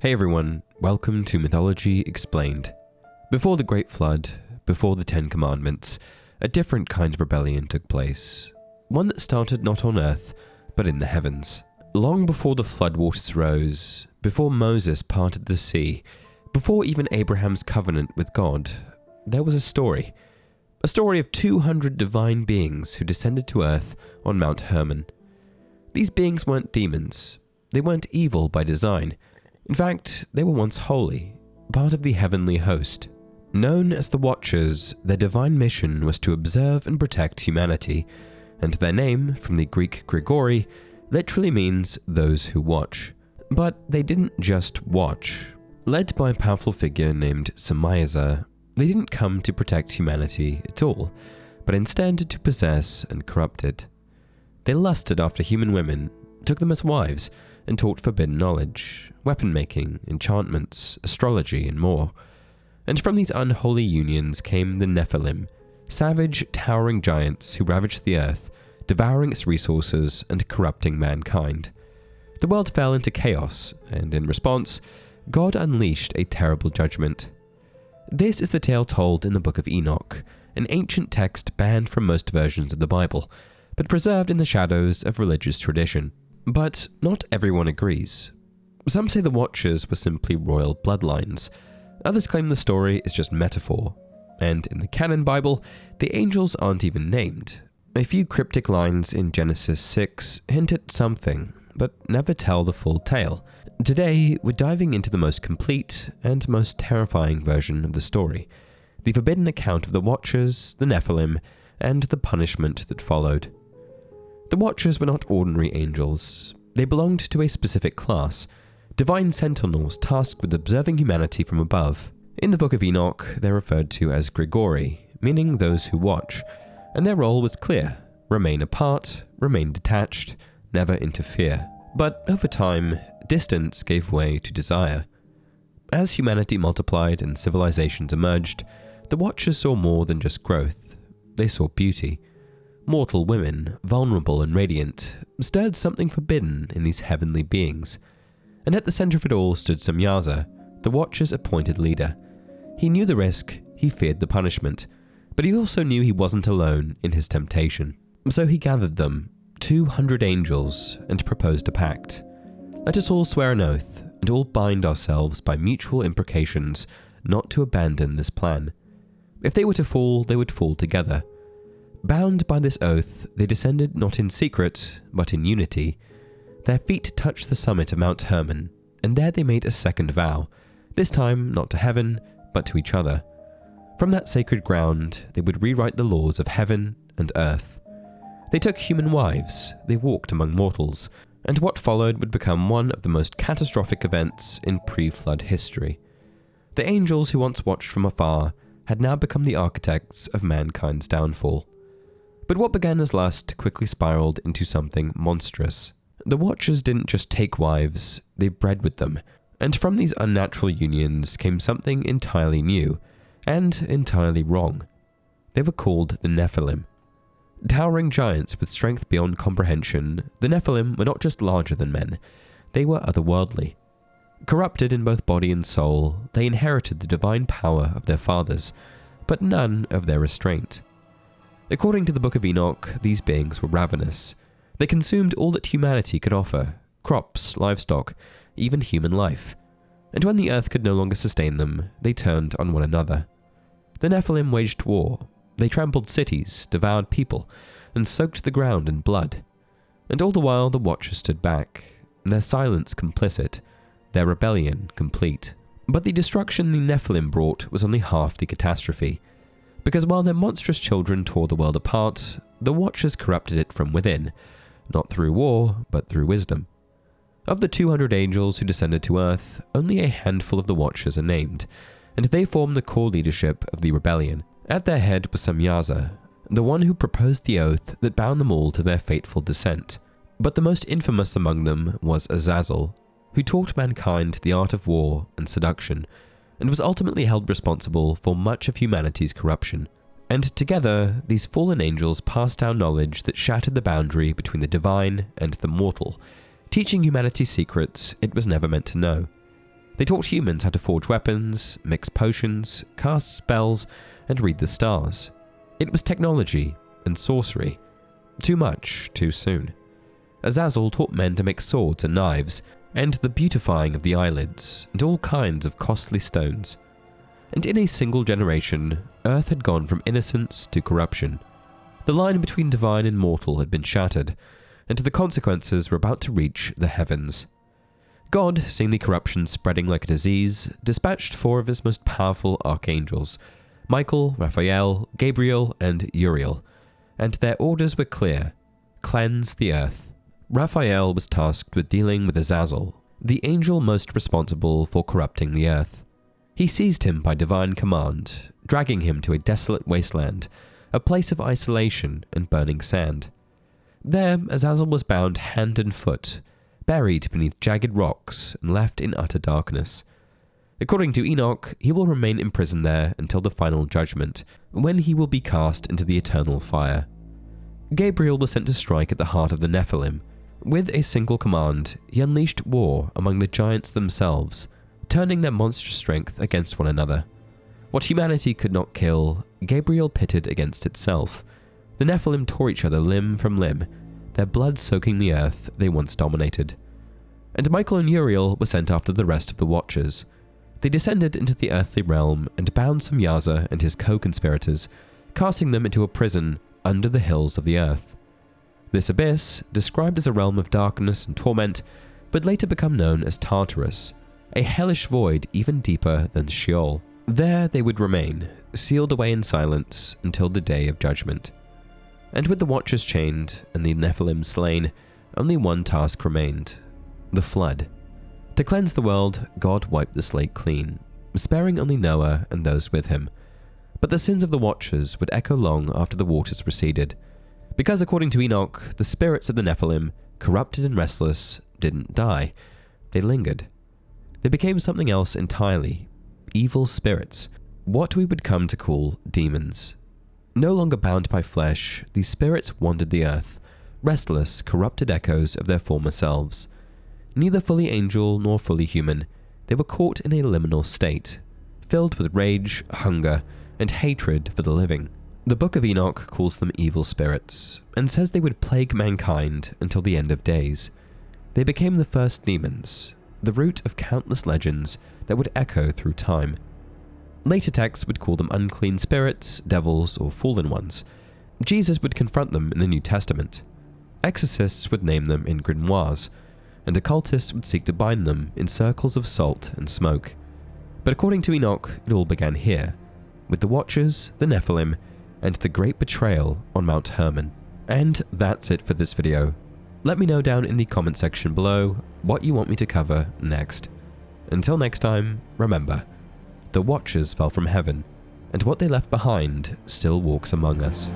Hey everyone, welcome to Mythology Explained. Before the Great Flood, before the Ten Commandments, a different kind of rebellion took place. One that started not on earth, but in the heavens. Long before the floodwaters rose, before Moses parted the sea, before even Abraham's covenant with God, there was a story. A story of 200 divine beings who descended to earth on Mount Hermon. These beings weren't demons. They weren't evil by design. In fact, they were once holy, part of the heavenly host. Known as the Watchers, their divine mission was to observe and protect humanity, and their name, from the Greek Grigori, literally means those who watch. But they didn't just watch. Led by a powerful figure named Samyaza, they didn't come to protect humanity at all, but instead to possess and corrupt it. They lusted after human women, took them as wives, and taught forbidden knowledge, weapon-making, enchantments, astrology, and more. And from these unholy unions came the Nephilim, savage, towering giants who ravaged the earth, devouring its resources and corrupting mankind. The world fell into chaos, and in response, God unleashed a terrible judgment. This is the tale told in the Book of Enoch, an ancient text banned from most versions of the Bible, but preserved in the shadows of religious tradition. But not everyone agrees. Some say the Watchers were simply royal bloodlines. Others claim the story is just metaphor. And in the canon Bible, the angels aren't even named. A few cryptic lines in Genesis 6 hint at something, but never tell the full tale. Today, we're diving into the most complete and most terrifying version of the story, the forbidden account of the Watchers, the Nephilim, and the punishment that followed. The Watchers were not ordinary angels. They belonged to a specific class, divine sentinels tasked with observing humanity from above. In the Book of Enoch, they're referred to as Grigori, meaning those who watch, and their role was clear: remain apart, remain detached, never interfere. But over time, distance gave way to desire. As humanity multiplied and civilizations emerged, the Watchers saw more than just growth. They saw beauty. Mortal women, vulnerable and radiant, stirred something forbidden in these heavenly beings. And at the center of it all stood Samyaza, the Watchers' appointed leader. He knew the risk, he feared the punishment, but he also knew he wasn't alone in his temptation. So he gathered them, 200 angels, and proposed a pact. Let us all swear an oath, and all bind ourselves by mutual imprecations not to abandon this plan. If they were to fall, they would fall together. Bound by this oath, they descended not in secret, but in unity. Their feet touched the summit of Mount Hermon, and there they made a second vow, this time not to heaven, but to each other. From that sacred ground, they would rewrite the laws of heaven and earth. They took human wives, they walked among mortals, and what followed would become one of the most catastrophic events in pre-flood history. The angels who once watched from afar had now become the architects of mankind's downfall. But what began as lust quickly spiraled into something monstrous. The Watchers didn't just take wives, they bred with them, and from these unnatural unions came something entirely new, and entirely wrong. They were called the Nephilim. Towering giants with strength beyond comprehension, the Nephilim were not just larger than men, they were otherworldly. Corrupted in both body and soul, they inherited the divine power of their fathers, but none of their restraint. According to the Book of Enoch, these beings were ravenous. They consumed all that humanity could offer: crops, livestock, even human life. And when the earth could no longer sustain them, they turned on one another. The Nephilim waged war. They trampled cities, devoured people, and soaked the ground in blood. And all the while the Watchers stood back, their silence complicit, their rebellion complete. But the destruction the Nephilim brought was only half the catastrophe. Because while their monstrous children tore the world apart, the Watchers corrupted it from within, not through war, but through wisdom. Of the 200 angels who descended to earth, only a handful of the Watchers are named, and they form the core leadership of the rebellion. At their head was Samyaza, the one who proposed the oath that bound them all to their fateful descent. But the most infamous among them was Azazel, who taught mankind the art of war and seduction, and was ultimately held responsible for much of humanity's corruption. And together, these fallen angels passed down knowledge that shattered the boundary between the divine and the mortal, teaching humanity secrets it was never meant to know. They taught humans how to forge weapons, mix potions, cast spells, and read the stars. It was technology and sorcery. Too much, too soon. Azazel taught men to make swords and knives, and the beautifying of the eyelids, and all kinds of costly stones. And in a single generation, Earth had gone from innocence to corruption. The line between divine and mortal had been shattered, and the consequences were about to reach the heavens. God, seeing the corruption spreading like a disease, dispatched 4 of his most powerful archangels, Michael, Raphael, Gabriel, and Uriel, and their orders were clear: cleanse the earth. Raphael was tasked with dealing with Azazel, the angel most responsible for corrupting the earth. He seized him by divine command, dragging him to a desolate wasteland, a place of isolation and burning sand. There, Azazel was bound hand and foot, buried beneath jagged rocks and left in utter darkness. According to Enoch, he will remain imprisoned there until the final judgment, when he will be cast into the eternal fire. Gabriel was sent to strike at the heart of the Nephilim. With a single command, he unleashed war among the giants themselves, turning their monstrous strength against one another. What humanity could not kill, Gabriel pitted against itself. The Nephilim tore each other limb from limb, their blood soaking the earth they once dominated. And Michael and Uriel were sent after the rest of the Watchers. They descended into the earthly realm and bound Samyaza and his co-conspirators, casting them into a prison under the hills of the earth. This abyss, described as a realm of darkness and torment, would later become known as Tartarus, a hellish void even deeper than Sheol. There they would remain, sealed away in silence until the day of judgment. And with the Watchers chained and the Nephilim slain, only one task remained: the flood. To cleanse the world, God wiped the slate clean, sparing only Noah and those with him. But the sins of the Watchers would echo long after the waters receded, because according to Enoch, the spirits of the Nephilim, corrupted and restless, didn't die. They lingered. They became something else entirely: evil spirits, what we would come to call demons. No longer bound by flesh, these spirits wandered the earth, restless, corrupted echoes of their former selves. Neither fully angel nor fully human, they were caught in a liminal state, filled with rage, hunger, and hatred for the living. The Book of Enoch calls them evil spirits, and says they would plague mankind until the end of days. They became the first demons, the root of countless legends that would echo through time. Later texts would call them unclean spirits, devils, or fallen ones. Jesus would confront them in the New Testament. Exorcists would name them in grimoires, and occultists would seek to bind them in circles of salt and smoke. But according to Enoch, it all began here, with the Watchers, the Nephilim, and the great betrayal on Mount Hermon. And that's it for this video. Let me know down in the comment section below what you want me to cover next. Until next time, remember, the Watchers fell from heaven, and what they left behind still walks among us.